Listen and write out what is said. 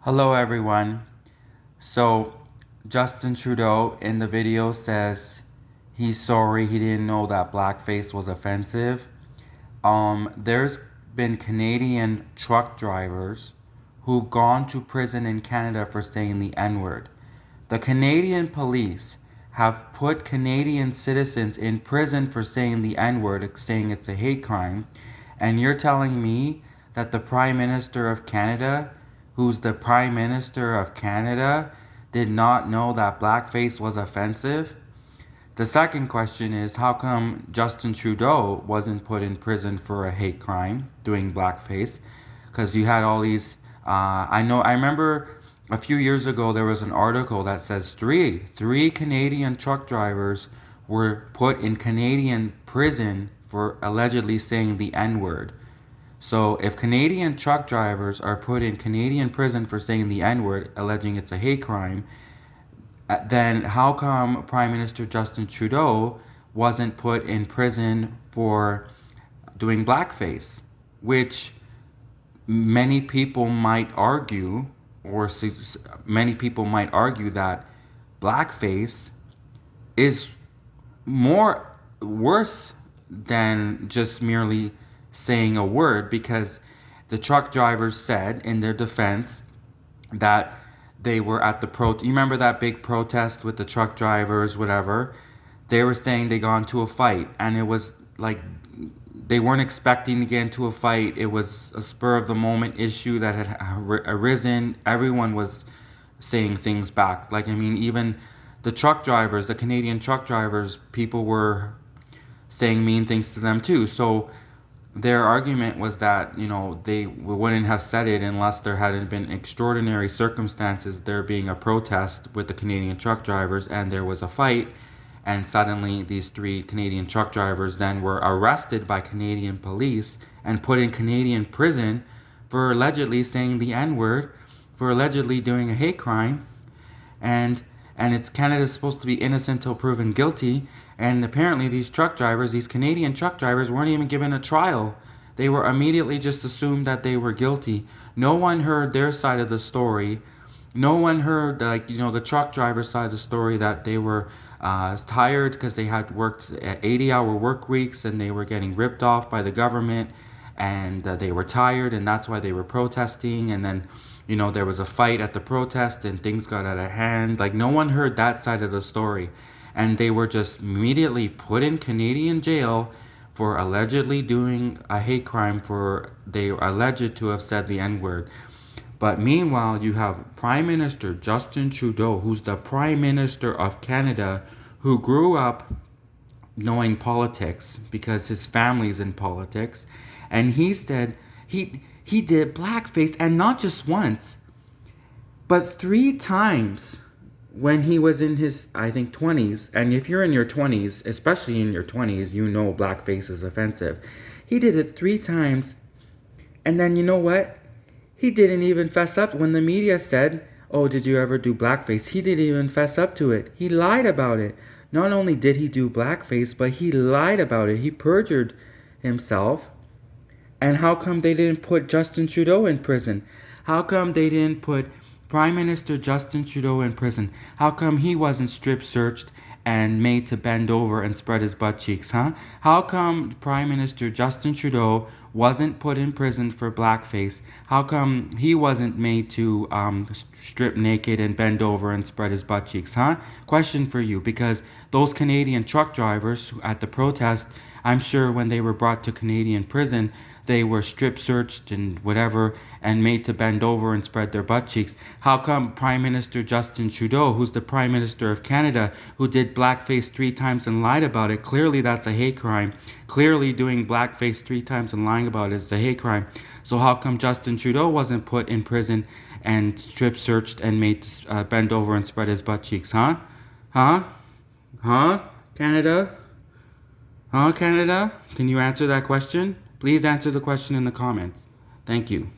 Hello everyone. So Justin Trudeau in the video says he's sorry he didn't know that blackface was offensive. There's been Canadian truck drivers who've gone to prison in Canada for saying the N-word. The Canadian police have put Canadian citizens in prison for saying the N-word, saying it's a hate crime, and you're telling me that the Prime Minister of Canada, who's the Prime Minister of Canada, did not know that blackface was offensive? The second question is, how come Justin Trudeau wasn't put in prison for a hate crime doing blackface? Because you had all these. I remember a few years ago there was an article that says three Canadian truck drivers were put in Canadian prison for allegedly saying the N-word. So if Canadian truck drivers are put in Canadian prison for saying the N-word, alleging it's a hate crime, then how come Prime Minister Justin Trudeau wasn't put in prison for doing blackface? Which many people might argue, or many people might argue that blackface is more worse than just merely saying a word, because the truck drivers said in their defense that they were at the you remember that big protest with the truck drivers, whatever? They were saying they got into a fight, and it was like they weren't expecting to get into a fight. It was a spur of the moment issue that had arisen. Everyone was saying things back. Like, I mean, even the truck drivers, the Canadian truck drivers, people were saying mean things to them too. So their argument was that, they wouldn't have said it unless there hadn't been extraordinary circumstances, there being a protest with the Canadian truck drivers and there was a fight, and suddenly these three Canadian truck drivers then were arrested by Canadian police and put in Canadian prison for allegedly saying the N-word, for allegedly doing a hate crime. And it's Canada's supposed to be innocent till proven guilty, and apparently these Canadian truck drivers, weren't even given a trial. They were immediately just assumed that they were guilty. No one heard their side of the story. No one heard, the truck driver's side of the story, that they were tired because they had worked 80-hour work weeks and they were getting ripped off by the government, and they were tired, and that's why they were protesting. And then there was a fight at the protest and things got out of hand. Like, no one heard that side of the story, and they were just immediately put in Canadian jail for allegedly doing a hate crime, for they are alleged to have said the N-word. But meanwhile, you have Prime Minister Justin Trudeau, who's the Prime Minister of Canada, who grew up knowing politics because his family's in politics, and he said he did blackface, and not just once, but 3 times when he was in his, I think, 20s. And if you're in your 20s, especially in your 20s, blackface is offensive. He did it 3 times, and then you know what? He didn't even fess up when the media said, "Oh, did you ever do blackface?" He didn't even fess up to it. He lied about it. Not only did he do blackface, but he lied about it. He perjured himself. And how come they didn't put Justin Trudeau in prison? How come they didn't put Prime Minister Justin Trudeau in prison? How come he wasn't strip searched and made to bend over and spread his butt cheeks, huh? How come Prime Minister Justin Trudeau wasn't put in prison for blackface? How come he wasn't made to strip naked and bend over and spread his butt cheeks, huh? Question for you, because those Canadian truck drivers at the protest, I'm sure when they were brought to Canadian prison, they were strip searched and whatever and made to bend over and spread their butt cheeks. How come Prime Minister Justin Trudeau, who's the Prime Minister of Canada, who did blackface 3 times and lied about it, clearly that's a hate crime. Clearly doing blackface 3 times and lying about it is a hate crime. So how come Justin Trudeau wasn't put in prison and strip searched and made to bend over and spread his butt cheeks, huh? Huh? Huh? Canada? Huh, Canada? Can you answer that question? Please answer the question in the comments. Thank you.